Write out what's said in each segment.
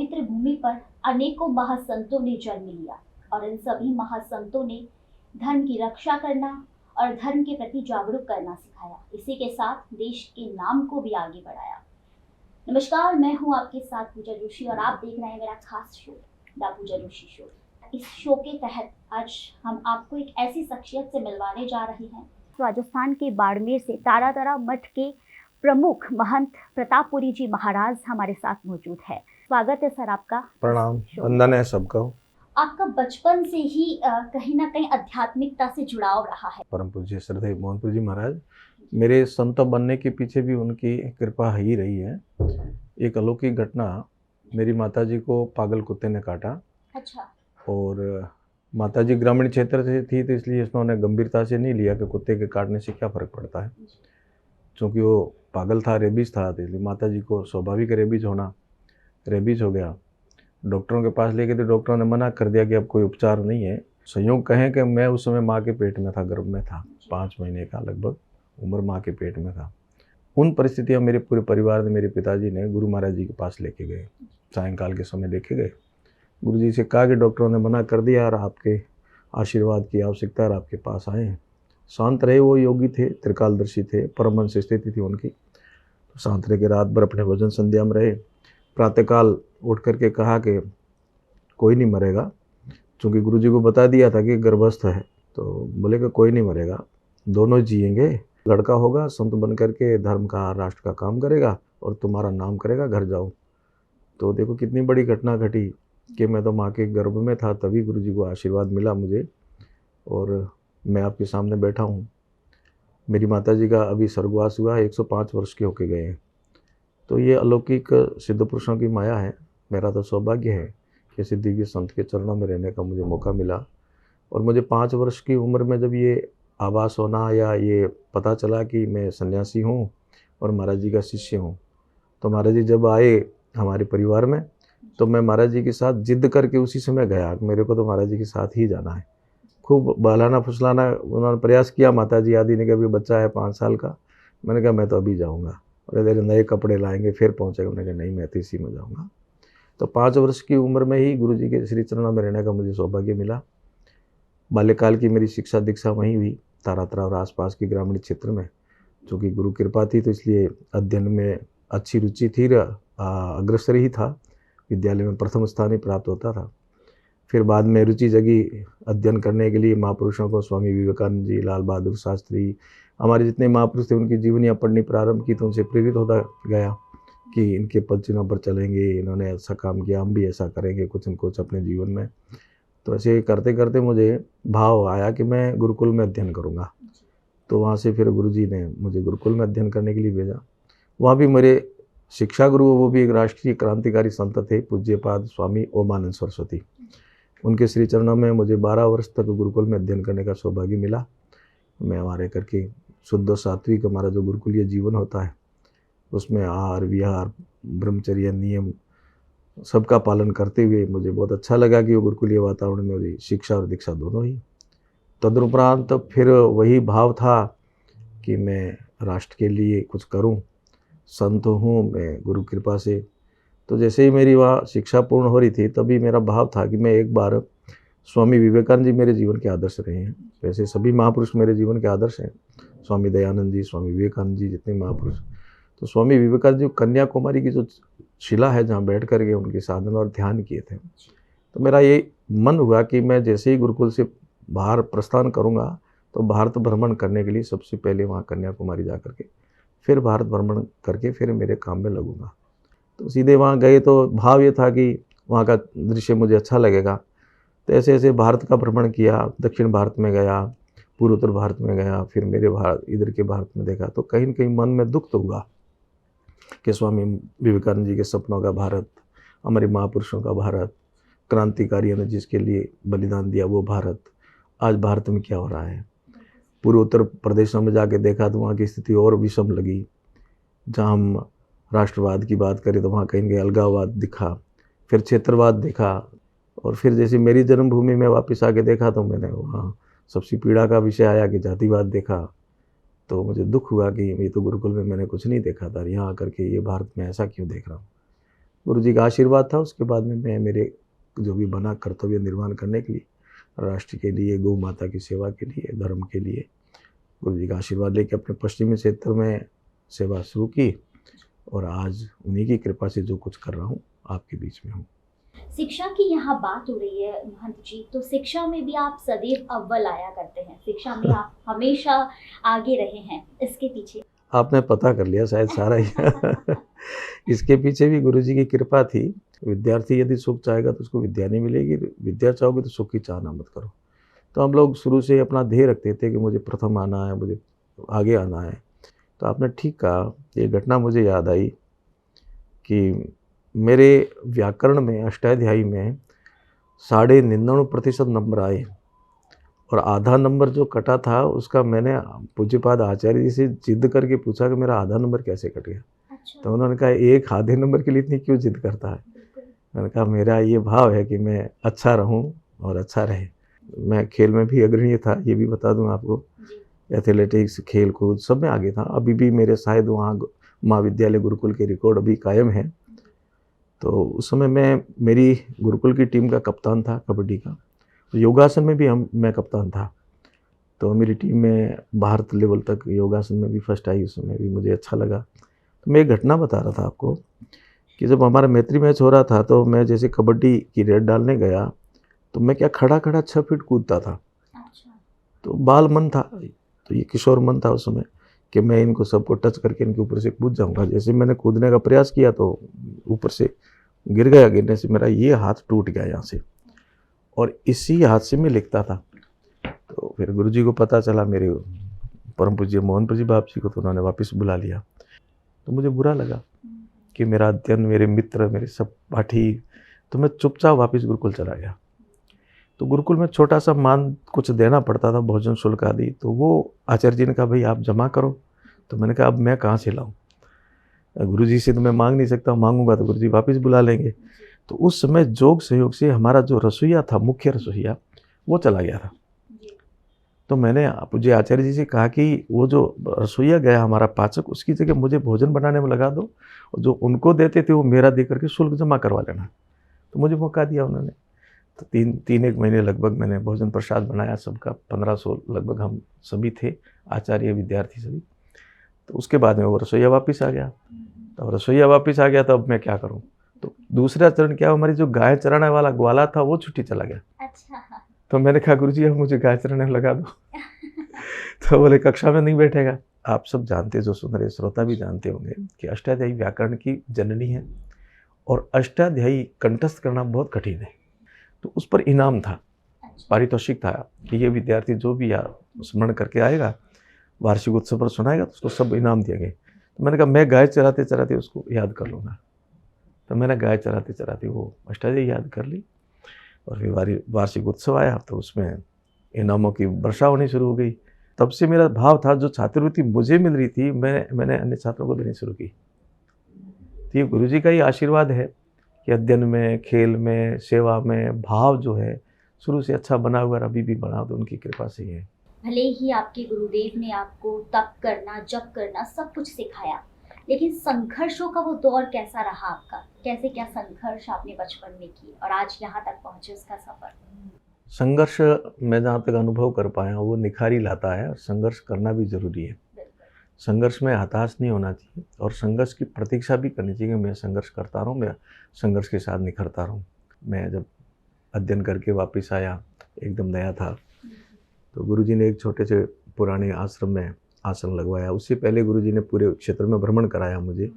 पवित्र भूमि पर अनेकों महासंतों ने जन्म लिया और इन सभी महासंतों ने धर्म की रक्षा करना और धर्म के प्रति जागरूक करना सिखाया। इसी के साथ देश के नाम को भी आगे बढ़ाया। नमस्कार, मैं हूं आपके साथ पूजा जोशी और आप देख रहे हैं मेरा खास show the Pooja Joshi show. इस शो के तहत आज हम आपको एक ऐसी शख्सियत से मिलवाने जा रहे हैं। राजस्थान के बाड़मेर से तारातरा मठ के प्रमुख महंत प्रतापपुरी जी महाराज हमारे साथ मौजूद है। स्वागत है सर आपका। प्रणाम, वंदन है सबका। आपका बचपन से ही कहीं ना कहीं आध्यात्मिकता से जुड़ाव रहा है। परम पूज्य श्रद्धेय मोहनपुर जी महाराज, मेरे संत बनने के पीछे भी उनकी कृपा ही रही है। एक अलौकिक घटना, मेरी माताजी को पागल कुत्ते ने काटा। अच्छा। और माताजी ग्रामीण क्षेत्र से थी तो इसलिए उन्होंने गंभीरता से नहीं लिया कि कुत्ते के काटने से क्या फ़र्क पड़ता है। क्योंकि वो पागल था, रेबीज था, तो इसलिए माताजी को स्वाभाविक रेबीज हो गया। डॉक्टरों के पास ले गए तो डॉक्टरों ने मना कर दिया कि अब कोई उपचार नहीं है। संयोग कहें कि मैं उस समय माँ के पेट में था, गर्भ में था, 5 महीने का लगभग उम्र माँ के पेट में था। उन परिस्थितियों मेरे पूरे परिवार ने, मेरे पिताजी ने गुरु महाराज जी के पास लेके गए। सायंकाल के समय लेके गए, गुरु जी से कहा कि डॉक्टरों ने मना कर दिया और आपके आशीर्वाद की आवश्यकता है, आपके पास आए हैं। शांत रहे, वो योगी थे, त्रिकालदर्शी थे, परमहंस स्थिति थी उनकी। तो शांत रह के रात भर अपने भजन संध्या में रहे। प्रातःकाल उठ करके कहा कि कोई नहीं मरेगा, क्योंकि गुरु जी को बता दिया था कि गर्भस्थ है। तो बोले कि कोई नहीं मरेगा, दोनों जिएंगे। लड़का होगा, संत बन करके धर्म का, राष्ट्र का काम करेगा और तुम्हारा नाम करेगा, घर जाओ। तो देखो कितनी बड़ी घटना घटी कि मैं तो माँ के गर्भ में था, तभी गुरु जी को आशीर्वाद मिला मुझे और मैं आपके सामने बैठा हूँ। मेरी माताजी का अभी स्वर्गवास हुआ, 105 वर्ष के होके गए हैं। तो ये अलौकिक सिद्ध पुरुषों की माया है। मेरा तो सौभाग्य है कि ऐसे दिव्य संत के चरणों में रहने का मुझे मौका मिला। और मुझे 5 वर्ष की उम्र में जब ये आभास होना या ये पता चला कि मैं सन्यासी हूँ और महाराज जी का शिष्य हूँ, तो महाराज जी जब आए हमारे परिवार में, तो मैं महाराज जी के साथ जिद करके उसी समय गया। मेरे को तो महाराज जी के साथ ही जाना है। खूब बहलाना फुसलाना उन्होंने प्रयास किया। माताजी आदि ने कहा अभी बच्चा है 5 साल का। मैंने कहा मैं तो अभी जाऊँगा और इधर नए कपड़े लाएंगे फिर पहुँचेगा। उन्होंने कहा नहीं, मैं तो इसी में जाऊँगा। तो 5 वर्ष की उम्र में ही गुरु जी के श्री चरणों में रहने का मुझे सौभाग्य मिला। बाल्यकाल की मेरी शिक्षा दीक्षा वहीं हुई, तारातरा और आसपास के ग्रामीण क्षेत्र में। चूँकि गुरु कृपा थी तो इसलिए अध्ययन में अच्छी रुचि थी, अग्रसर ही था, विद्यालय में प्रथम स्थान ही प्राप्त होता था। फिर बाद में रुचि जगी अध्ययन करने के लिए। महापुरुषों को, स्वामी विवेकानंद जी, लाल बहादुर शास्त्री, हमारे जितने महापुरुष थे उनकी जीवनियाँ पढ़नी प्रारंभ की, तो उनसे प्रेरित होता गया कि इनके पद चिन्हों पर चलेंगे, इन्होंने ऐसा काम किया, हम भी ऐसा करेंगे कुछ न कुछ अपने जीवन में। तो ऐसे करते करते मुझे भाव आया कि मैं गुरुकुल में अध्ययन करूँगा। तो वहाँ से फिर गुरु जी ने मुझे गुरुकुल में अध्ययन करने के लिए भेजा। वहाँ भी मेरे शिक्षा गुरु, वो भी एक राष्ट्रीय क्रांतिकारी संत थे, पूज्यपाद स्वामी ओमानंद सरस्वती। उनके श्री चरणों में मुझे 12 वर्ष तक गुरुकुल में अध्ययन करने का सौभाग्य मिला। मैं वहाँ रह करके शुद्ध सात्विक हमारा जो गुरुकुलीय जीवन होता है उसमें आहार विहार ब्रह्मचर्य नियम सबका पालन करते हुए मुझे बहुत अच्छा लगा कि वो गुरुकुलीय वातावरण में मेरी शिक्षा और दीक्षा दोनों ही। तदुपरांत फिर वही भाव था कि मैं राष्ट्र के लिए कुछ करूं, संत हूं मैं गुरु कृपा से। तो जैसे ही मेरी वहाँ शिक्षा पूर्ण हो रही थी तभी मेरा भाव था कि मैं एक बार, स्वामी विवेकानंद जी मेरे जीवन के आदर्श रहे हैं, वैसे सभी महापुरुष मेरे जीवन के आदर्श हैं, स्वामी दयानंद जी, स्वामी विवेकानंद जी, जितने महापुरुष। तो स्वामी विवेकानंद जी कन्याकुमारी की जो शिला है जहाँ बैठ करके उनके साधना और ध्यान किए थे, तो मेरा ये मन हुआ कि मैं जैसे ही गुरुकुल से बाहर प्रस्थान करूँगा तो भारत भ्रमण करने के लिए सबसे पहले वहाँ कन्याकुमारी जा करके फिर भारत भ्रमण करके फिर मेरे काम में लगूँगा। तो सीधे वहाँ गए तो भाव ये था कि वहाँ का दृश्य मुझे अच्छा लगेगा। तो ऐसे ऐसे भारत का भ्रमण किया, दक्षिण भारत में गया, पूर्वोत्तर भारत में गया, फिर मेरे इधर के भारत में देखा तो कहीं न कहीं मन में दुख तो हुआ कि स्वामी विवेकानंद जी के सपनों का भारत, हमारे महापुरुषों का भारत, क्रांतिकारियों ने जिसके लिए बलिदान दिया वो भारत, आज भारत में क्या हो रहा है। पूर्वोत्तर प्रदेशों में जाके देखा तो वहाँ की स्थिति और विषम लगी। जहाँ हम राष्ट्रवाद की बात करें तो वहाँ कहीं अलगाववाद दिखा, फिर क्षेत्रवाद देखा, और फिर जैसे मेरी जन्मभूमि में वापस आके देखा तो मैंने वहाँ सबसे पीड़ा का विषय आया कि जातिवाद देखा। तो मुझे दुख हुआ कि ये तो गुरुकुल में मैंने कुछ नहीं देखा था, यहाँ आकर के ये भारत में ऐसा क्यों देख रहा हूँ। गुरु जी का आशीर्वाद था। उसके बाद में मैं मेरे जो भी बना कर्तव्य निर्वहन करने के लिए, राष्ट्र के लिए, गौ माता की सेवा के लिए, धर्म के लिए गुरु जी का आशीर्वाद लेके अपने पश्चिमी क्षेत्र में सेवा शुरू की और आज उन्हीं की कृपा से जो कुछ कर रहा हूँ आपके बीच में हूँ। शिक्षा की यहाँ बात हो रही है महंत जी, तो शिक्षा में भी आप सदैव अव्वल आया करते हैं, शिक्षा में आप हमेशा आगे रहे हैं, इसके पीछे आपने पता कर लिया शायद सारा ही। इसके पीछे भी गुरु जी की कृपा थी। विद्यार्थी यदि सुख चाहेगा तो उसको विद्या नहीं मिलेगी, विद्या चाहोगे तो सुख की चाहना मत करो। तो हम लोग शुरू से अपना ध्येय रखते थे कि मुझे प्रथम आना है, मुझे आगे आना है। तो आपने ठीक कहा, ये घटना मुझे याद आई कि मेरे व्याकरण में अष्टाध्यायी में 99.99% नंबर आए और आधा नंबर जो कटा था उसका मैंने पूज्यपाद आचार्य जी से जिद करके पूछा कि मेरा आधा नंबर कैसे कट गया। अच्छा। तो उन्होंने कहा एक आधे नंबर के लिए इतनी क्यों जिद करता है। मैंने कहा मेरा ये भाव है कि मैं अच्छा रहूं और अच्छा रहे। मैं खेल में भी अग्रणी था, ये भी बता दूं आपको, एथलेटिक्स, खेल कूद सब में आगे था। अभी भी मेरे शायद वहाँ महाविद्यालय गुरुकुल के रिकॉर्ड अभी कायम है। तो उस समय मेरी गुरुकुल की टीम का कप्तान था कबड्डी का। तो योगासन में भी मैं कप्तान था। तो मेरी टीम में भारत लेवल तक योगासन में भी फर्स्ट आई, उसमें भी मुझे अच्छा लगा। तो मैं एक घटना बता रहा था आपको कि जब हमारा मैत्री मैच हो रहा था तो मैं जैसे कबड्डी की रेड डालने गया तो मैं क्या खड़ा 6 फीट कूदता था। अच्छा। तो बाल मन था, तो ये किशोर मन था उस समय कि मैं इनको सबको टच करके इनके ऊपर से कूद जाऊंगा। जैसे मैंने कूदने का प्रयास किया तो ऊपर से गिर गया। गिरने से मेरा ये हाथ टूट गया यहाँ से और इसी हाथ से मैं लिखता था। तो फिर गुरुजी को पता चला, मेरे परम पूज्य मोहन प्रदीप बाप जी को, तो उन्होंने वापस बुला लिया। तो मुझे बुरा लगा कि मेरा अध्ययन, मेरे मित्र, मेरे सब पाठी, तो मैं चुपचाप वापस गुरुकुल चला गया। तो गुरुकुल में छोटा सा मान कुछ देना पड़ता था, भोजन शुल्क आदि। तो वो आचार्य जी ने कहा भाई आप जमा करो। तो मैंने कहा अब मैं कहाँ से लाऊं, गुरु जी से तो मैं मांग नहीं सकता, मांगूंगा तो गुरु जी वापस बुला लेंगे। तो उस समय जोग सहयोग से हमारा जो रसोईया था, मुख्य रसोईया, वो चला गया था। तो मैंने पूज्य आचार्य जी से कहा कि वो जो रसोईया गया हमारा पाचक, उसकी जगह मुझे भोजन बनाने में लगा दो और जो उनको देते थे वो मेरा दे करके शुल्क जमा करवा लेना। तो मुझे मौका दिया उन्होंने। तो तीन एक महीने लगभग मैंने भोजन प्रसाद बनाया सबका, 1500 लगभग हम सभी थे, आचार्य विद्यार्थी सभी। तो उसके बाद में वो रसोईया वापस आ गया। तो रसोईया वापस आ गया तो अब मैं क्या करूं। तो दूसरा चरण क्या, हमारी जो गाय चराने वाला ग्वाला था वो छुट्टी चला गया। अच्छा। तो मैंने कहा गुरुजी अब मुझे गाय चराने लगा दो। तो बोले कक्षा में नहीं बैठेगा। आप सब जानते, जो सुन रहे श्रोता भी जानते होंगे कि अष्टाध्यायी व्याकरण की जननी है और अष्टाध्यायी कंठस्थ करना बहुत कठिन है। तो उस पर इनाम था, पारितोषिक था कि ये विद्यार्थी जो भी स्मरण करके आएगा, वार्षिक उत्सव पर सुनाएगा तो उसको सब इनाम दिएंगे। तो मैंने कहा मैं गाय चराते चराते उसको याद कर लूँगा। तो मैंने गाय चराते चराते वो अष्टाध्यायी याद कर ली और फिर वार्षिक उत्सव आया तो उसमें इनामों की वर्षा होनी शुरू हो गई। तब से मेरा भाव था जो छात्रवृत्ति मुझे मिल रही थी मैंने अन्य छात्रों को देनी शुरू की। तो ये गुरु जी का ही आशीर्वाद है कि अध्ययन में, खेल में, सेवा में भाव जो है शुरू से अच्छा बना हुआ, अभी भी बना, तो उनकी कृपा से ही है। भले ही आपके गुरुदेव ने आपको तप करना, जप करना, सब कुछ सिखाया, लेकिन संघर्षों का वो दौर कैसा रहा आपका? कैसे क्या संघर्ष आपने बचपन में किए और आज यहाँ तक पहुँचे उसका सफर? संघर्ष मैं जहाँ तक अनुभव कर पाया वो निखारी लाता है और संघर्ष करना भी जरूरी है। संघर्ष में हताश नहीं होना चाहिए और संघर्ष की प्रतीक्षा भी करनी चाहिए कि मैं संघर्ष करता रहूँ, मैं संघर्ष के साथ निखरता रहूँ। मैं जब अध्ययन करके वापस आया, एकदम नया था, तो गुरुजी ने एक छोटे से पुराने आश्रम में आसन लगवाया। उससे पहले गुरुजी ने पूरे क्षेत्र में भ्रमण कराया मुझे,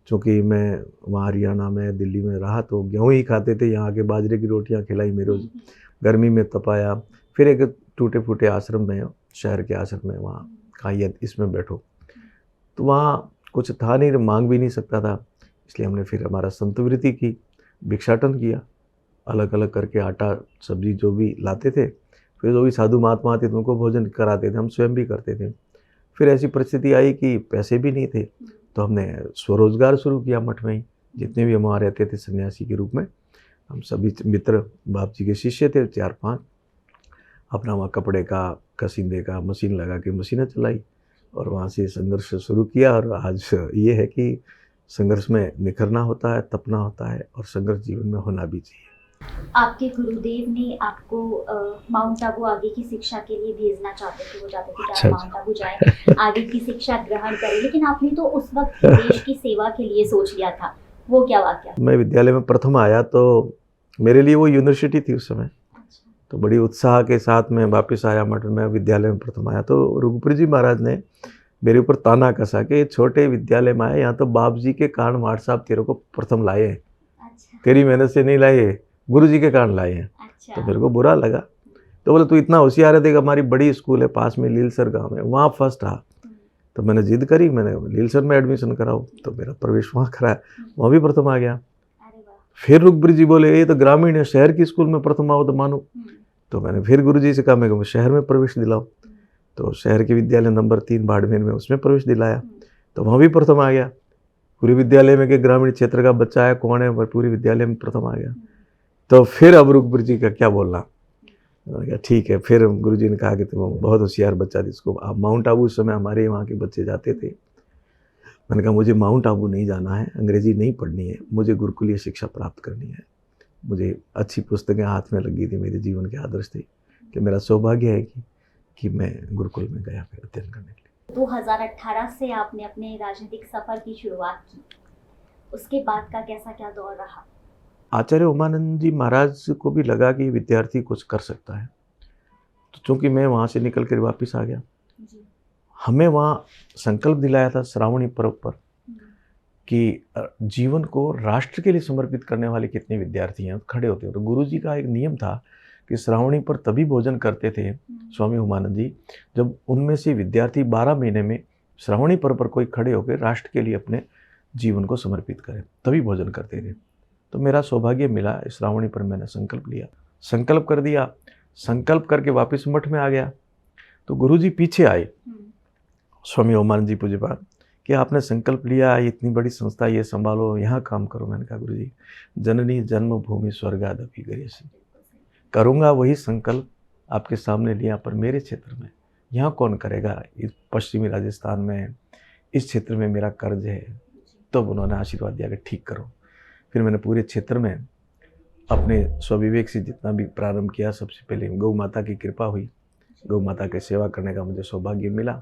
क्योंकि मैं वहाँ हरियाणा में, दिल्ली में रहा तो गेहूँ ही खाते थे, यहाँ के बाजरे की रोटियाँ खिलाई मेरे रोज, गर्मी में तपाया। फिर एक टूटे फूटे आश्रम में, शहर के आश्रम में, वहाँ कहा इसमें बैठो। तो वहाँ कुछ था नहीं, मांग भी नहीं सकता था, इसलिए हमने फिर हमारा संतवृत्ति की, भिक्षाटन किया, अलग अलग करके आटा सब्जी जो भी लाते थे, फिर जो भी साधु महात्मा आते थे उनको भोजन कराते थे, हम स्वयं भी करते थे। फिर ऐसी परिस्थिति आई कि पैसे भी नहीं थे, तो हमने स्वरोजगार शुरू किया मठ में ही। जितने भी हम वहाँ रहते थे सन्यासी के रूप में, हम सभी मित्र बाप जी के शिष्य थे 4-5, अपना वहाँ कपड़े का, कसीदे का मशीन लगा के मशीनें चलाई और वहाँ से संघर्ष शुरू किया। और आज ये है कि संघर्ष में निखरना होता है, तपना होता है, और संघर्ष जीवन में होना भी चाहिए। आपके गुरुदेव ने आपको माउंट आबू आगे की शिक्षा के लिए भेजना चाहते थे, वो चाहते थे कि अच्छा, आप माउंट आबू जाएं, आगे की शिक्षा ग्रहण करें, लेकिन आपने तो उस वक्त देश की सेवा के लिए सोच लिया था। वो क्या वाकया? मैं विद्यालय में प्रथम आया तो मेरे लिए वो यूनिवर्सिटी थी उस समय। अच्छा। तो बड़ी उत्साह के साथ मैं वापस आया मठ में, विद्यालय में प्रथम आया तो रघुपुर जी महाराज ने मेरे ऊपर ताना कसा कि छोटे विद्यालय में आया, यहाँ तो बाप जी के कारण माठ साहब तेरे को प्रथम लाए हैं, अच्छा। तेरी मेहनत से नहीं लाए, गुरु जी के कारण लाए हैं। अच्छा। तो मेरे को बुरा लगा। तो बोले तू इतना होशियार है, देख हमारी बड़ी स्कूल है पास में, लीलसर गांव है, वहाँ फर्स्ट रहा। तो मैंने जिद करी, मैंने लीलसर में एडमिशन कराओ, तो मेरा प्रवेश वहाँ कराया, वहाँ भी प्रथम आ गया। अरे वाह। फिर रुखबीर जी बोले ये तो ग्रामीण है, शहर की स्कूल में प्रथम आओ तो मानो। तो मैंने फिर गुरु जी से कहा मैं शहर में प्रवेश दिलाओ। तो शहर के विद्यालय नंबर 3 बाड़मेर में, उसमें प्रवेश दिलाया, तो वहाँ भी प्रथम आ गया। पूरे विद्यालय में कि ग्रामीण क्षेत्र का बच्चा है कौन है, पूरे विद्यालय में प्रथम आ गया। तो फिर अब रुखबीर जी का क्या बोलना, मैंने कहा ठीक है। फिर गुरु जी ने कहा कि तुम बहुत होशियार बच्चा, जिसको आप माउंट आबू उस समय हमारे वहाँ के बच्चे जाते थे। मैंने कहा मुझे माउंट आबू नहीं जाना है, अंग्रेजी नहीं पढ़नी है, मुझे गुरुकुलीय शिक्षा प्राप्त करनी है। मुझे अच्छी पुस्तकें हाथ में लगी थी, मेरे जीवन के आदर्श थे कि मेरा सौभाग्य है कि मैं गुरुकुल में गया फिर अध्ययन करने के लिए। 2018 से आपने अपने राजनीतिक सफर की शुरुआत की, उसके बाद का कैसा क्या दौर रहा? आचार्य उमानंद जी महाराज को भी लगा कि विद्यार्थी कुछ कर सकता है, तो चूँकि मैं वहाँ से निकल कर वापस आ गया, हमें वहाँ संकल्प दिलाया था श्रावणी पर्व पर कि जीवन को राष्ट्र के लिए समर्पित करने वाले कितने विद्यार्थी हैं, खड़े होते हैं। तो गुरु जी का एक नियम था कि श्रावणी पर तभी भोजन करते थे स्वामी उमानंद जी जब उनमें से विद्यार्थी 12 महीने में श्रावणी पर्व पर कोई खड़े होकर राष्ट्र के लिए अपने जीवन को समर्पित करें, तभी भोजन करते थे। तो मेरा सौभाग्य मिला, श्रावणी पर मैंने संकल्प लिया, संकल्प कर दिया, संकल्प करके वापस मठ में आ गया। तो गुरु जी पीछे आए, स्वामी उमानंद जी पूज्यपाद, कि आपने संकल्प लिया, इतनी बड़ी संस्था ये संभालो, यहाँ काम करो। मैंने कहा गुरु जी, जननी जन्मभूमि स्वर्गादपि गरीयसी, करूँगा वही संकल्प आपके सामने लिया, पर मेरे क्षेत्र में यहाँ कौन करेगा, इस पश्चिमी राजस्थान में, इस क्षेत्र में मेरा कर्ज है। तब उन्होंने आशीर्वाद दिया कि ठीक करो। फिर मैंने पूरे क्षेत्र में अपने स्वविवेक से जितना भी प्रारंभ किया, सबसे पहले गौ माता की कृपा हुई, गौ माता की सेवा करने का मुझे सौभाग्य मिला,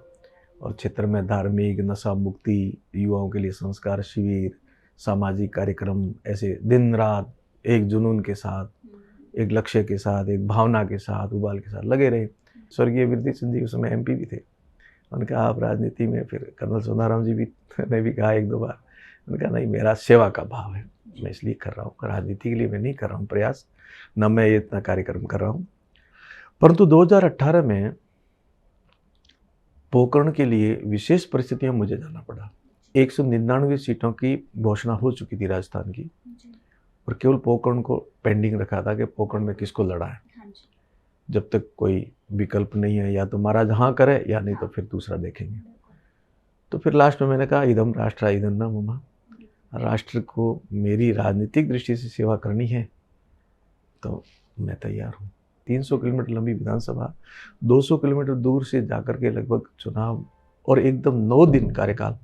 और क्षेत्र में धार्मिक, नशा मुक्ति, युवाओं के लिए संस्कार शिविर, सामाजिक कार्यक्रम, ऐसे दिन रात एक जुनून के साथ, एक लक्ष्य के साथ, एक भावना के साथ, उबाल के साथ लगे रहे। स्वर्गीय वृद्धि सिंह जी उस समय MP भी थे, उनने कहा आप राजनीति में, फिर कर्नल सोनाराम जी भी ने भी कहा 1-2 बार। उन्होंने कहा नहीं, मेरा सेवा का भाव है, मैं इसलिए कर रहा हूँ, राजनीति के लिए मैं नहीं कर रहा हूँ प्रयास, न मैं ये इतना कार्यक्रम कर रहा हूँ। परंतु 2018 में पोकरण के लिए विशेष परिस्थितियां मुझे जाना पड़ा। 199 सीटों की घोषणा हो चुकी थी राजस्थान की, और केवल पोकरण को पेंडिंग रखा था कि पोकरण में किसको लड़ा है। जब तक कोई विकल्प नहीं है, या तो महाराज हाँ करे या नहीं तो फिर दूसरा देखेंगे। तो फिर लास्ट में मैंने कहा इदम राष्ट्र इदम न मम, राष्ट्र को मेरी राजनीतिक दृष्टि से सेवा करनी है तो मैं तैयार हूँ। 300 किलोमीटर लंबी विधानसभा, 200 किलोमीटर दूर से जाकर के लगभग चुनाव, और एकदम 9 दिन कार्यकाल,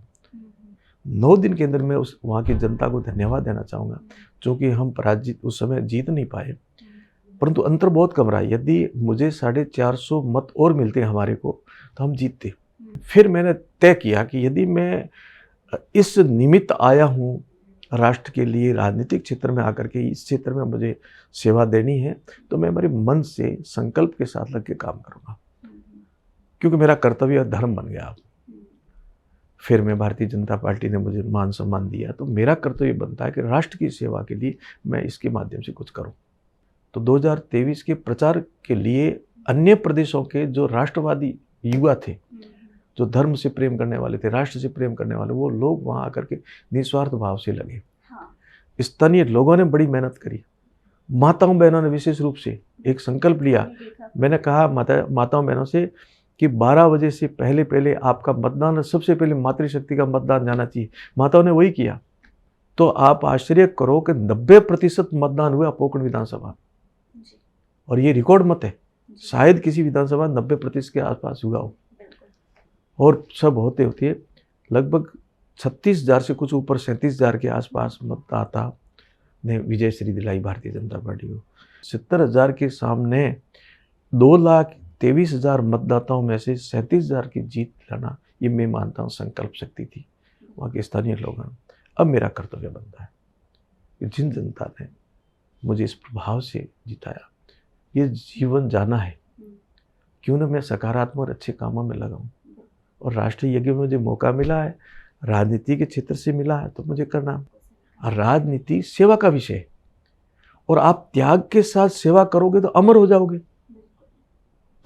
9 दिन के अंदर मैं उस वहाँ की जनता को धन्यवाद देना चाहूँगा, क्योंकि हम पराजित उस समय जीत नहीं पाए, परंतु अंतर बहुत कम रहा। यदि मुझे 450 मत और मिलते हमारे को तो हम जीतते। फिर मैंने तय किया कि यदि मैं इस निमित्त आया हूँ राष्ट्र के लिए, राजनीतिक क्षेत्र में आकर के इस क्षेत्र में मुझे सेवा देनी है, तो मैं मेरे मन से संकल्प के साथ लग के काम करूँगा, क्योंकि मेरा कर्तव्य धर्म बन गया। फिर मैं भारतीय जनता पार्टी ने मुझे मान सम्मान दिया, तो मेरा कर्तव्य बनता है कि राष्ट्र की सेवा के लिए मैं इसके माध्यम से कुछ करूँ। तो 2023 के प्रचार के लिए अन्य प्रदेशों के जो राष्ट्रवादी युवा थे, जो धर्म से प्रेम करने वाले थे, राष्ट्र से प्रेम करने वाले, वो लोग वहाँ आकर के निस्वार्थ भाव से लगे। स्थानीय लोगों ने बड़ी मेहनत करी, माताओं बहनों ने विशेष रूप से एक संकल्प लिया। मैंने कहा माताओं बहनों से कि 12 बजे से पहले आपका मतदान, सबसे पहले मातृशक्ति का मतदान जाना चाहिए। माताओं ने वही किया। तो आप आश्चर्य करो कि 90% मतदान हुआ पोकरण विधानसभा, और ये रिकॉर्ड मत है, शायद किसी विधानसभा 90% के आसपास हुआ हो। और सब होते होते लगभग 36,000 से कुछ ऊपर 37,000 के आसपास मतदाता ने विजय श्री दिलाई भारतीय जनता पार्टी को। 70,000 के सामने 2,23,000 मतदाताओं में से 37,000 की जीत लाना, ये मैं मानता हूँ संकल्प शक्ति थी वहाँ के स्थानीय लोगों ने। अब मेरा कर्तव्य बनता है कि जिन जनता ने मुझे इस प्रभाव से जिताया, ये जीवन जाना है, क्यों ना मैं सकारात्मक और अच्छे कामों में लगाऊं। और राष्ट्रीय यज्ञ में मुझे मौका मिला है, राजनीति के क्षेत्र से मिला है, तो मुझे करना। और राजनीति सेवा का विषय है, और आप त्याग के साथ सेवा करोगे तो अमर हो जाओगे।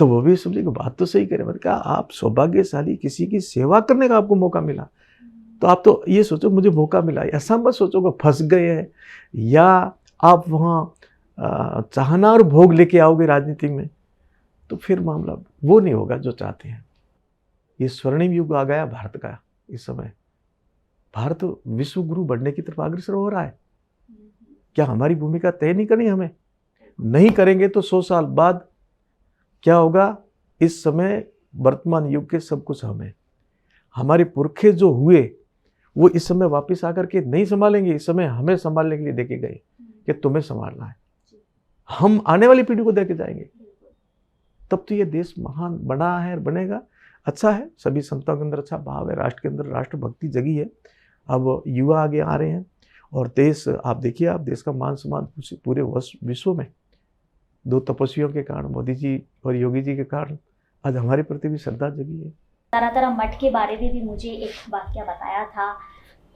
तो वो भी समझे कि बात तो सही करे, मैंने कहा आप सौभाग्यशाली, किसी की सेवा करने का आपको मौका मिला, तो आप तो ये सोचो मुझे मौका मिला, ऐसा मत सोचो कि फंस गए हैं या आप वहाँ चाहना और भोग लेके आओगे राजनीति में, तो फिर मामला वो नहीं होगा जो चाहते हैं। ये स्वर्णिम युग आ गया भारत का। इस समय भारत विश्व गुरु बनने की तरफ अग्रसर हो रहा है। क्या हमारी भूमिका तय नहीं करनी? हमें नहीं करेंगे तो 100 साल बाद क्या होगा? इस समय वर्तमान युग के सब कुछ हमें, हमारे पुरखे जो हुए वो इस समय वापस आकर के नहीं संभालेंगे। इस समय हमें संभालने के लिए देके गए कि तुम्हें संभालना है, हम आने वाली पीढ़ी को देके जाएंगे। तब तो ये देश महान बना है और बनेगा। अच्छा है, सभी संतों के अंदर अच्छा भाव है, राष्ट्र के अंदर राष्ट्रभक्ति जगी है। अब युवा आगे आ रहे हैं और देश, आप देखिए, आप देश का मान सम्मान पूरे विश्व में 2 तपस्वियों के कारण, मोदी जी और योगी जी के कारण, आज हमारे प्रति भी श्रद्धा जगी है। तारातारा मठ के बारे में भी मुझे एक वाकया बताया था।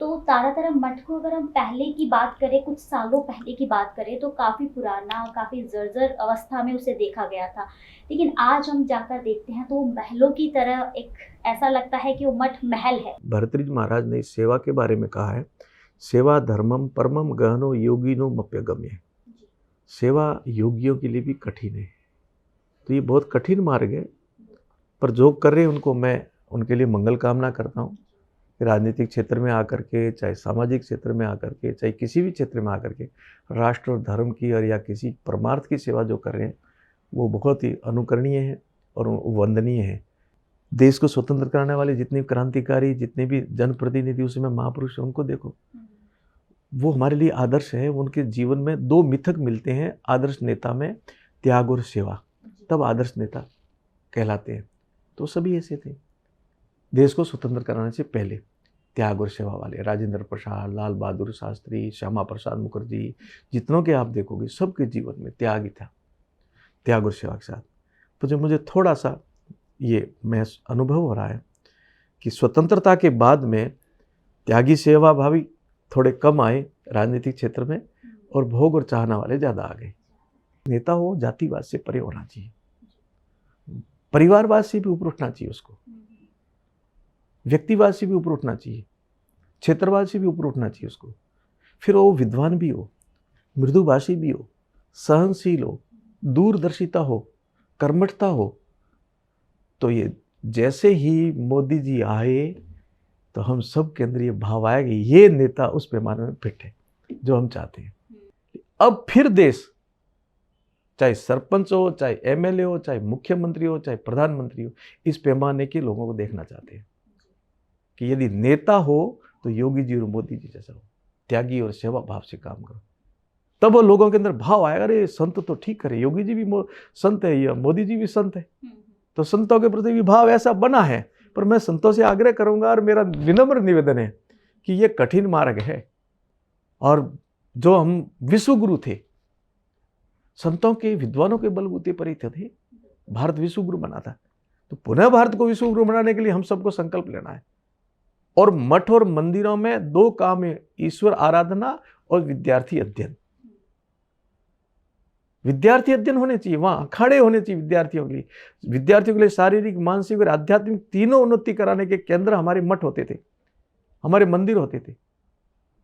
तो तारातारा मठ को अगर हम पहले की बात करें, कुछ सालों पहले की बात करें, तो काफ़ी पुराना, काफ़ी जर्जर अवस्था में उसे देखा गया था। लेकिन आज हम जाकर देखते हैं तो वो महलों की तरह, एक ऐसा लगता है कि वो मठ महल है। भरतरी महाराज ने सेवा के बारे में कहा है, सेवा धर्मम परमम गहनो योगिनो मप्यगम्य। सेवा योगियों के लिए भी कठिन है। तो ये बहुत कठिन मार्ग है, पर जो कर रहे हैं उनको मैं उनके लिए मंगल कामना करता हूँ। राजनीतिक क्षेत्र में आकर के, चाहे सामाजिक क्षेत्र में आकर के, चाहे किसी भी क्षेत्र में आकर के राष्ट्र और धर्म की और या किसी परमार्थ की सेवा जो कर रहे हैं, वो बहुत ही अनुकरणीय है और वंदनीय है। देश को स्वतंत्र कराने वाले जितने क्रांतिकारी, जितने भी जनप्रतिनिधि उसमें महापुरुष हैं, उनको देखो, वो हमारे लिए आदर्श है। उनके जीवन में 2 मिथक मिलते हैं आदर्श नेता में, त्याग और सेवा, तब आदर्श नेता कहलाते हैं। तो सभी ऐसे थे देश को स्वतंत्र कराने से पहले, त्याग और सेवा वाले। राजेंद्र प्रसाद, लाल बहादुर शास्त्री, श्यामा प्रसाद मुखर्जी, जितनों के आप देखोगे सबके जीवन में त्याग ही था, त्याग और सेवा के साथ। तो जब मुझे थोड़ा सा ये महसूस अनुभव हो रहा है कि स्वतंत्रता के बाद में त्यागी सेवा भावी थोड़े कम आए राजनीतिक क्षेत्र में, और भोग और चाहना वाले ज़्यादा आ गए। नेता हो जातिवाद से परे होना चाहिए, परिवारवाद से भी ऊपर उठना चाहिए उसको, व्यक्तिवाद से भी ऊपर उठना चाहिए, क्षेत्रवाद से भी ऊपर उठना चाहिए उसको। फिर वो विद्वान भी हो, मृदुभाषी भी हो, सहनशील हो, दूरदर्शिता हो, कर्मठता हो। तो ये जैसे ही मोदी जी आए तो हम सब के अंदर ये भाव आया कि ये नेता उस पैमाने में फिट है जो हम चाहते हैं। अब फिर देश, चाहे सरपंच हो, चाहे एमएलए हो, चाहे मुख्यमंत्री हो, चाहे प्रधानमंत्री हो, इस पैमाने के लोगों को देखना चाहते हैं कि यदि नेता हो तो योगी जी और मोदी जी जैसा हो, त्यागी और सेवा भाव से काम करो। तब वो लोगों के अंदर भाव आएगा, अरे संत तो ठीक करे, योगी जी भी संत है या मोदी जी भी संत है, तो संतों के प्रति भी भाव ऐसा बना है। पर मैं संतों से आग्रह करूंगा और मेरा विनम्र निवेदन है कि ये कठिन मार्ग है, और जो हम विश्व गुरु थे, संतों के, विद्वानों के बलबूते पर ही थे, भारत विश्व गुरु बना था। तो पुनः भारत को विश्व गुरु बनाने के लिए हम सबको संकल्प लेना है। और मठ और मंदिरों में 2 काम है, ईश्वर आराधना और विद्यार्थी अध्ययन। विद्यार्थी अध्ययन होने चाहिए, वहां अखाड़े होने चाहिए विद्यार्थियों के लिए। विद्यार्थियों के लिए शारीरिक, मानसिक और आध्यात्मिक तीनों उन्नति कराने के केंद्र हमारे मठ होते थे, हमारे मंदिर होते थे।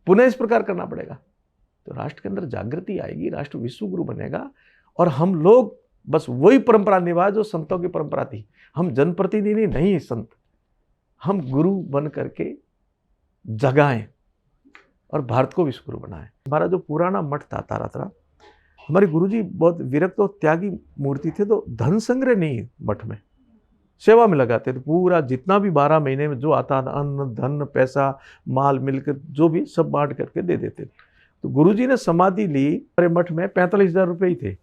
पुनः इस प्रकार करना पड़ेगा तो राष्ट्र के अंदर जागृति आएगी, राष्ट्र विश्व गुरु बनेगा। और हम लोग बस वही परंपरा निभाए जो संतों की परंपरा थी। हम जनप्रतिनिधि नहीं है संत, हम गुरु बन करके जगाएं और भारत को विश्व गुरु बनाएं। हमारा जो पुराना मठ था तारातारा, हमारे गुरुजी बहुत विरक्त और त्यागी मूर्ति थे, तो धन संग्रह नहीं है मठ में, सेवा में लगाते थे। पूरा जितना भी 12 महीने में जो आता था, अन्न धन पैसा माल मिलकर जो भी सब बांट करके दे देते थे। तो गुरुजी ने समाधि ली, हमारे मठ में 45,000 रुपये ही थे।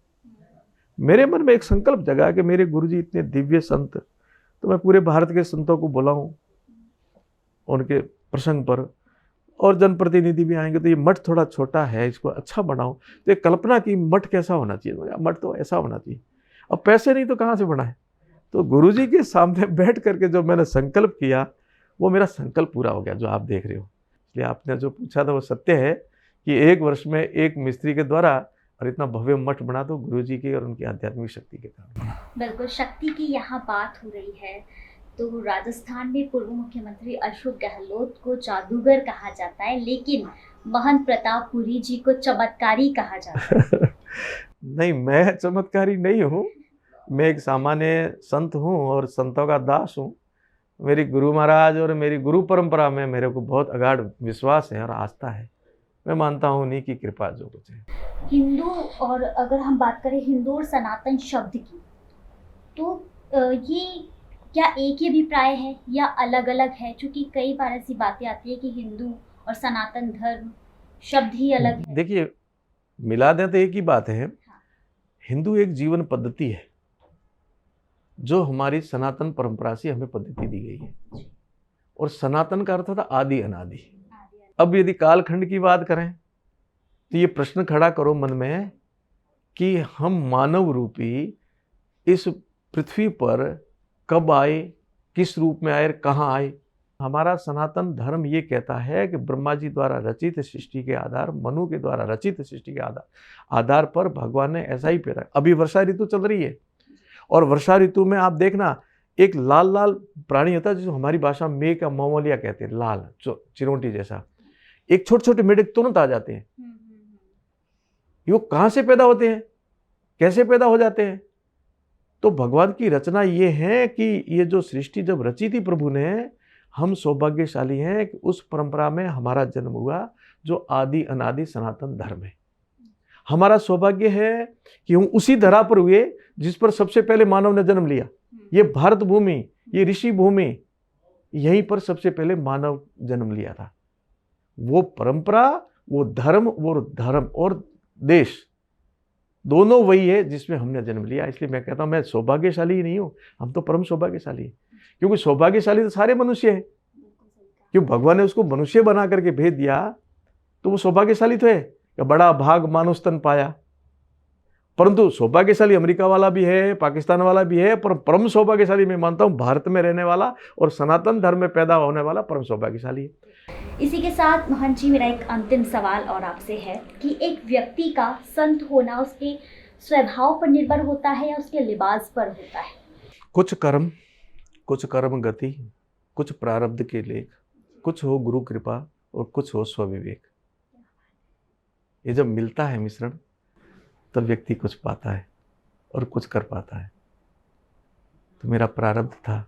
मेरे मन में एक संकल्प जगा कि मेरे गुरुजी इतने दिव्य संत, तो मैं पूरे भारत के संतों को बुलाऊं उनके प्रसंग पर, और जनप्रतिनिधि भी आएंगे, तो ये मठ थोड़ा छोटा है, इसको अच्छा बनाऊं। तो एक कल्पना की मठ कैसा होना चाहिए, मठ तो ऐसा होना चाहिए। अब पैसे नहीं तो कहाँ से बनाए। तो गुरुजी के सामने बैठ करके जो मैंने संकल्प किया, वो मेरा संकल्प पूरा हो गया, जो आप देख रहे हो। इसलिए आपने जो पूछा था वो सत्य है कि 1 वर्ष में एक मिस्त्री के द्वारा और इतना भव्य मठ बना दो, गुरुजी की और उनकी आध्यात्मिक शक्ति के कारण। बिल्कुल, शक्ति की यहाँ बात हो रही है तो राजस्थान में पूर्व मुख्यमंत्री अशोक गहलोत को जादूगर कहा जाता है, लेकिन महंत प्रतापपुरी जी को चमत्कारी कहा जाता है। नहीं, मैं चमत्कारी नहीं हूँ, मैं एक सामान्य संत हूँ और संतों का दास हूँ। मेरी गुरु महाराज और मेरी गुरु परंपरा में मेरे को बहुत अगाध विश्वास है और आस्था है। मैं मानता हूँ उन्हीं की कृपा जो कुछ है। हिंदू, और अगर हम बात करें हिंदू और सनातन शब्द की, तो ये क्या एक ही अभिप्राय है या अलग अलग है? क्योंकि कई बार ऐसी बातें आती है कि हिंदू और सनातन धर्म शब्द ही अलग है। देखिए, मिला दें तो एक ही बात है। हिंदू एक जीवन पद्धति है जो हमारी सनातन परंपरा से हमें पद्धति दी गई है, और सनातन का अर्थ था आदि अनादि। अब यदि कालखंड की बात करें तो ये प्रश्न खड़ा करो मन में कि हम मानव रूपी इस पृथ्वी पर कब आए, किस रूप में आए, कहाँ आए। हमारा सनातन धर्म ये कहता है कि ब्रह्मा जी द्वारा रचित सृष्टि के आधार, मनु के द्वारा रचित सृष्टि के आधार पर भगवान ने ऐसा ही पैदा। अभी वर्षा ऋतु चल रही है, और वर्षा ऋतु में आप देखना एक लाल लाल प्राणी होता है जिसको हमारी भाषा में मेघ या मोमोलिया कहते हैं, लाल चिरोटी जैसा। एक छोटे छोटे मेढक तुरंत आ जाते हैं। ये कहाँ से पैदा होते हैं, कैसे पैदा हो जाते हैं? तो भगवान की रचना ये है कि ये जो सृष्टि जब रची थी प्रभु ने, हम सौभाग्यशाली हैं कि उस परंपरा में हमारा जन्म हुआ जो आदि अनादि सनातन धर्म है। हमारा सौभाग्य है कि हम उसी धरा पर हुए जिस पर सबसे पहले मानव ने जन्म लिया। ये भारत भूमि, ये ऋषि भूमि, यहीं पर सबसे पहले मानव जन्म लिया था। वो परंपरा, वो धर्म और देश दोनों वही है जिसमें हमने जन्म लिया। इसलिए मैं कहता हूं मैं सौभाग्यशाली ही नहीं हूं, हम तो परम सौभाग्यशाली हैं। क्योंकि सौभाग्यशाली तो सारे मनुष्य हैं, क्यों भगवान ने उसको मनुष्य बना करके भेज दिया, तो वो सौभाग्यशाली तो है कि बड़ा भाग मानुष तन पाया। परंतु सौभाग्यशाली अमेरिका वाला भी है, पाकिस्तान वाला भी है, पर परम सौभाग्यशाली मैं मानता हूं भारत में रहने वाला और सनातन धर्म में पैदा होने वाला परम सौभाग्यशाली है। इसी के साथ महंत जी, मेरा एक अंतिम सवाल और आपसे है कि एक व्यक्ति का संत होना उसके स्वभाव पर निर्भर होता है या उसके लिबास पर होता है? कुछ कर्म गति, कुछ प्रारब्ध के लेख, कुछ हो गुरु कृपा और कुछ हो स्वविवेक। ये जब मिलता है मिश्रण, तब व्यक्ति कुछ पाता है और कुछ कर पाता है। तो मेरा प्रारब्ध था,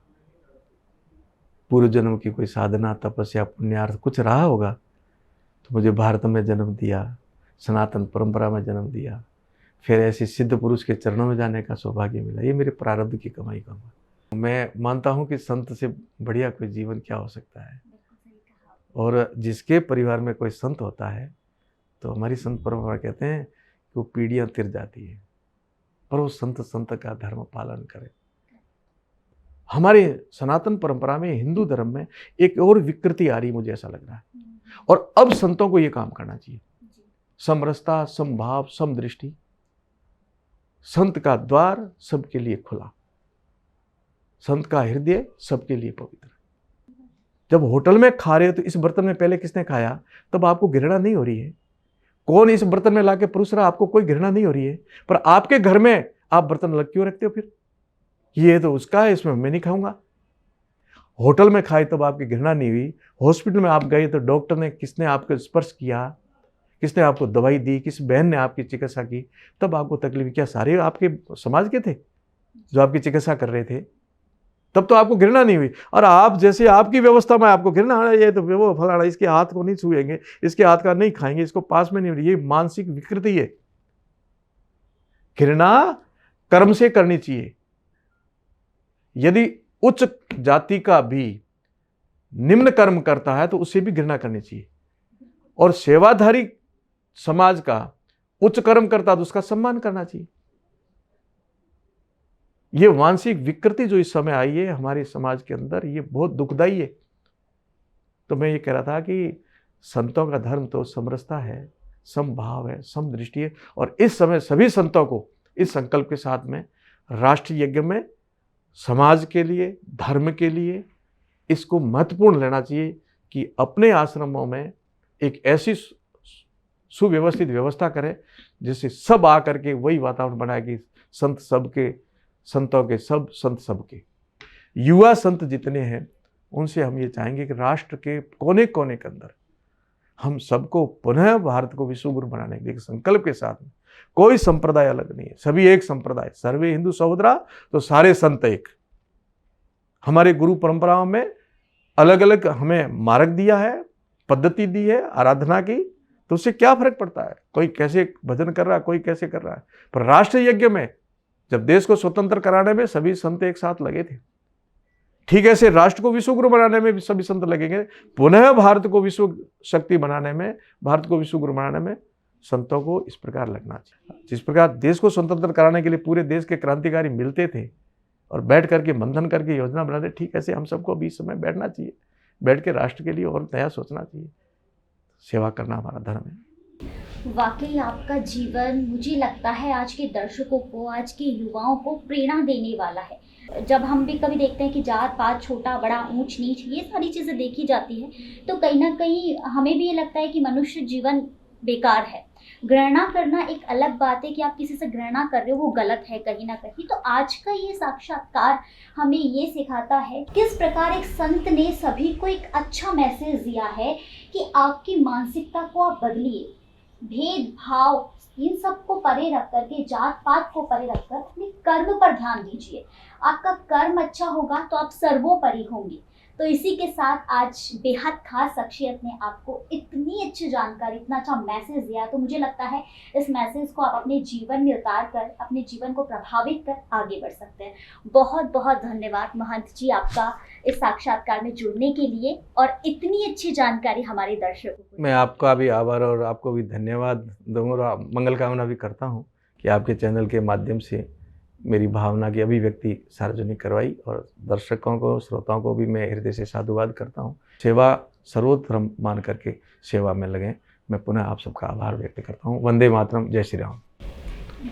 पूर्व जन्म की कोई साधना, तपस्या, पुण्यार्थ कुछ रहा होगा, तो मुझे भारत में जन्म दिया, सनातन परंपरा में जन्म दिया, फिर ऐसे सिद्ध पुरुष के चरणों में जाने का सौभाग्य मिला। ये मेरे प्रारब्ध की कमाई कहूँगा। मैं मानता हूँ कि संत से बढ़िया कोई जीवन क्या हो सकता है, और जिसके परिवार में कोई संत होता है तो हमारी संत परंपरा कहते हैं कि वो पीढ़ियाँ तिर जाती है, और वो संत का धर्म पालन करे। हमारे सनातन परंपरा में, हिंदू धर्म में एक और विकृति आ रही, मुझे ऐसा लग रहा है, और अब संतों को ये काम करना चाहिए। समरसता, समभाव, समदृष्टि। संत का द्वार सबके लिए खुला, संत का हृदय सबके लिए पवित्र। जब होटल में खा रहे हो तो इस बर्तन में पहले किसने खाया, तब आपको घृणा नहीं हो रही है। कौन इस बर्तन में लाके परोस रहा, आपको कोई घृणा नहीं हो रही है। पर आपके घर में आप बर्तन अलग क्यों रखते हो? फिर ये तो उसका है, इसमें मैं नहीं खाऊंगा। होटल में खाए तब आपकी घृणा नहीं हुई, हॉस्पिटल में आप गए तो डॉक्टर ने किसने आपको स्पर्श किया, किसने आपको दवाई दी, किस बहन ने आपकी चिकित्सा की, तब आपको तकलीफ। क्या सारे आपके समाज के थे जो आपकी चिकित्सा कर रहे थे? तब तो आपको घृणा नहीं हुई। और आप जैसे आपकी व्यवस्था में आपको घृणा, ये तो वो फलाना, इसके हाथ को नहीं छुएंगे, इसके हाथ का नहीं खाएंगे, इसको पास में नहीं। ये मानसिक विकृति है। घृणा कर्म से करनी चाहिए। यदि उच्च जाति का भी निम्न कर्म करता है तो उसे भी घृणा करनी चाहिए, और सेवाधारी समाज का उच्च कर्म करता है तो उसका सम्मान करना चाहिए। ये मानसिक विकृति जो इस समय आई है हमारे समाज के अंदर, ये बहुत दुखदाई है। तो मैं ये कह रहा था कि संतों का धर्म तो समरसता है, समभाव है, समदृष्टि है, और इस समय सभी संतों को इस संकल्प के साथ में राष्ट्र यज्ञ में समाज के लिए, धर्म के लिए इसको महत्वपूर्ण लेना चाहिए कि अपने आश्रमों में एक ऐसी सुव्यवस्थित व्यवस्था करें जिससे सब आकर के वही वातावरण बनाए कि संत सबके, संतों के सब, संत सबके। युवा संत जितने हैं उनसे हम ये चाहेंगे कि राष्ट्र के कोने कोने के अंदर हम सबको पुनः भारत को विश्व गुरु बनाने के लिए संकल्प के साथ में, कोई संप्रदाय अलग नहीं है, सभी एक संप्रदाय, सर्वे हिंदू सहोदरा, तो सारे संत एक। हमारे गुरु परंपराओं में अलग अलग हमें मार्ग दिया है, पद्धति दी है आराधना की, तो उससे क्या फर्क पड़ता है, कोई कैसे भजन कर रहा है, कोई कैसे कर रहा है। पर राष्ट्र यज्ञ में जब देश को स्वतंत्र कराने में सभी संत एक साथ लगे थे, ठीक ऐसे राष्ट्र को विश्व गुरु बनाने में भी सभी संत लगेंगे। पुनः भारत को विश्व शक्ति बनाने में, भारत को विश्व गुरु बनाने में संतों को इस प्रकार लगना चाहिए। जिस प्रकार देश को स्वतंत्र कराने के लिए पूरे देश के क्रांतिकारी मिलते थे और बैठ करके मंथन करके योजना बनाते, ठीक ऐसे हम सबको भी इस समय बैठना चाहिए, बैठ के राष्ट्र के लिए और नया सोचना चाहिए। सेवा करना हमारा धर्म है। वाकई आपका जीवन मुझे लगता है आज के दर्शकों को, आज के युवाओं को प्रेरणा देने वाला है। जब हम भी कभी देखते हैं कि जात पात, छोटा बड़ा, ऊंच नीच, ये सारी चीज़ें देखी जाती हैं, तो कहीं ना कहीं हमें भी ये लगता है कि मनुष्य जीवन बेकार है। घृणा करना एक अलग बात है कि आप किसी से घृणा कर रहे हो, वो गलत है कहीं ना कहीं। तो आज का ये साक्षात्कार हमें ये सिखाता है किस प्रकार एक संत ने सभी को एक अच्छा मैसेज दिया है कि आपकी मानसिकता को आप बदलिए, भेदभाव इन सब को परे रख करके, जात पात को परे रखकर अपने कर्म पर ध्यान दीजिए। आपका कर्म अच्छा होगा तो आप सर्वोपरि होंगे। तो इसी के साथ आज बेहद खास शख्सियत ने आपको इतनी अच्छी जानकारी, इतना अच्छा मैसेज दिया, तो मुझे लगता है इस मैसेज को आप अपने जीवन में उतार कर अपने जीवन को प्रभावित कर आगे बढ़ सकते हैं। बहुत बहुत धन्यवाद महंत जी आपका इस साक्षात्कार में जुड़ने के लिए और इतनी अच्छी जानकारी हमारे दर्शकों को। मैं आपका भी आभार और आपको भी धन्यवाद दूंगा, मंगल कामना भी करता हूँ कि आपके चैनल के माध्यम से मेरी भावना की अभिव्यक्ति सार्वजनिक करवाई, और दर्शकों को, श्रोताओं को भी मैं हृदय से साधुवाद करता हूँ। सेवा सर्वोत्तम मान करके सेवा में लगें। मैं पुनः आप सबका आभार व्यक्त करता हूँ। वंदे मातरम, जय श्री राम।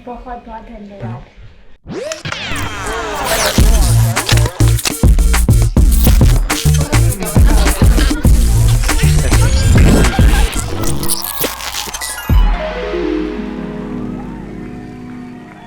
बहुत बहुत धन्यवाद।